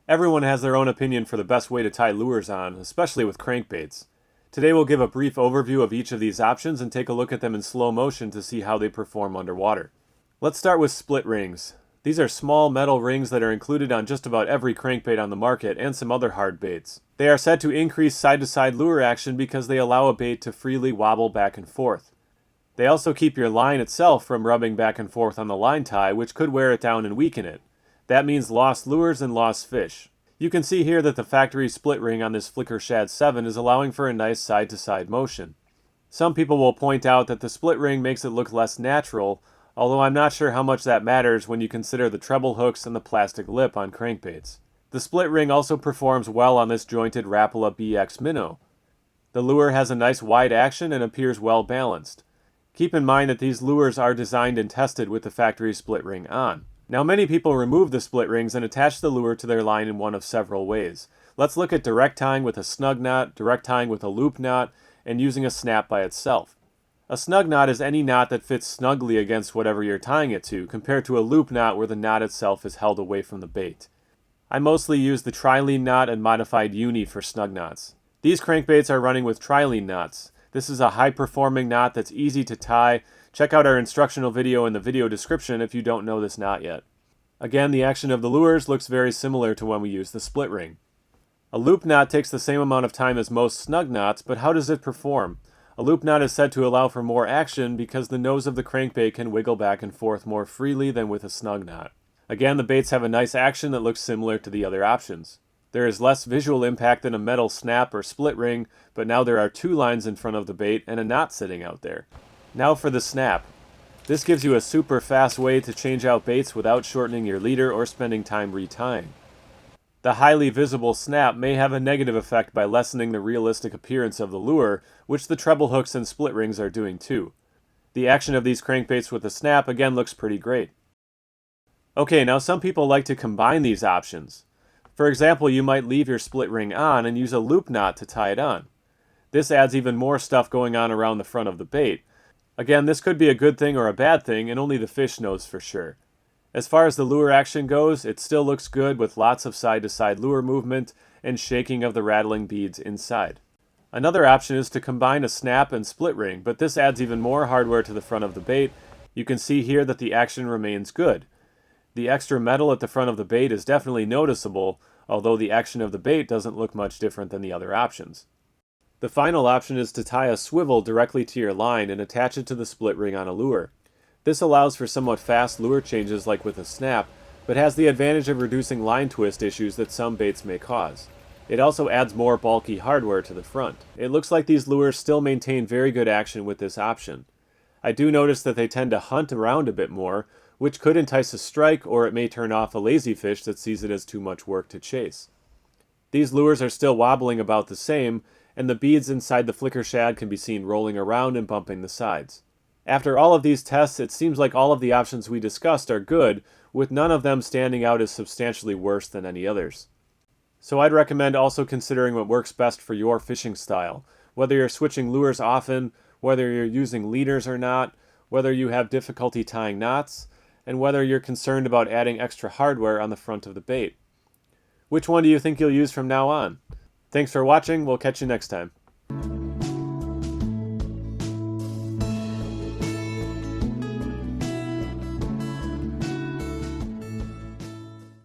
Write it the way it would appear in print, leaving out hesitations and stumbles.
Everyone has their own opinion for the best way to tie lures on, especially with crankbaits. Today we'll give a brief overview of each of these options and take a look at them in slow motion to see how they perform underwater. Let's start with split rings. These are small metal rings that are included on just about every crankbait on the market and some other hard baits. They are said to increase side-to-side lure action because they allow a bait to freely wobble back and forth. They also keep your line itself from rubbing back and forth on the line tie, which could wear it down and weaken it. That means lost lures and lost fish. You can see here that the factory split ring on this Flicker Shad 7 is allowing for a nice side-to-side motion. Some people will point out that the split ring makes it look less natural, although I'm not sure how much that matters when you consider the treble hooks and the plastic lip on crankbaits. The split ring also performs well on this jointed Rapala BX minnow. The lure has a nice wide action and appears well balanced. Keep in mind that these lures are designed and tested with the factory split ring on. Now many people remove the split rings and attach the lure to their line in one of several ways. Let's look at direct tying with a snug knot, direct tying with a loop knot, and using a snap by itself. A snug knot is any knot that fits snugly against whatever you're tying it to, compared to a loop knot where the knot itself is held away from the bait. I mostly use the Trilene knot and modified uni for snug knots. These crankbaits are running with Trilene knots. This is a high-performing knot that's easy to tie. Check out our instructional video in the video description if you don't know this knot yet. Again, the action of the lures looks very similar to when we use the split ring. A loop knot takes the same amount of time as most snug knots, but how does it perform? A loop knot is said to allow for more action because the nose of the crankbait can wiggle back and forth more freely than with a snug knot. Again, the baits have a nice action that looks similar to the other options. There is less visual impact than a metal snap or split ring, but now there are two lines in front of the bait and a knot sitting out there. Now for the snap. This gives you a super fast way to change out baits without shortening your leader or spending time retying. The highly visible snap may have a negative effect by lessening the realistic appearance of the lure, which the treble hooks and split rings are doing too. The action of these crankbaits with the snap again looks pretty great. Okay, now some people like to combine these options. For example, you might leave your split ring on and use a loop knot to tie it on. This adds even more stuff going on around the front of the bait. Again, this could be a good thing or a bad thing, and only the fish knows for sure. As far as the lure action goes, it still looks good with lots of side-to-side lure movement and shaking of the rattling beads inside. Another option is to combine a snap and split ring, but this adds even more hardware to the front of the bait. You can see here that the action remains good. The extra metal at the front of the bait is definitely noticeable, although the action of the bait doesn't look much different than the other options. The final option is to tie a swivel directly to your line and attach it to the split ring on a lure. This allows for somewhat fast lure changes like with a snap, but has the advantage of reducing line twist issues that some baits may cause. It also adds more bulky hardware to the front. It looks like these lures still maintain very good action with this option. I do notice that they tend to hunt around a bit more, which could entice a strike, or it may turn off a lazy fish that sees it as too much work to chase. These lures are still wobbling about the same, and the beads inside the Flicker Shad can be seen rolling around and bumping the sides. After all of these tests, it seems like all of the options we discussed are good, with none of them standing out as substantially worse than any others. So I'd recommend also considering what works best for your fishing style, whether you're switching lures often, whether you're using leaders or not, whether you have difficulty tying knots, and whether you're concerned about adding extra hardware on the front of the bait. Which one do you think you'll use from now on? Thanks for watching, we'll catch you next time.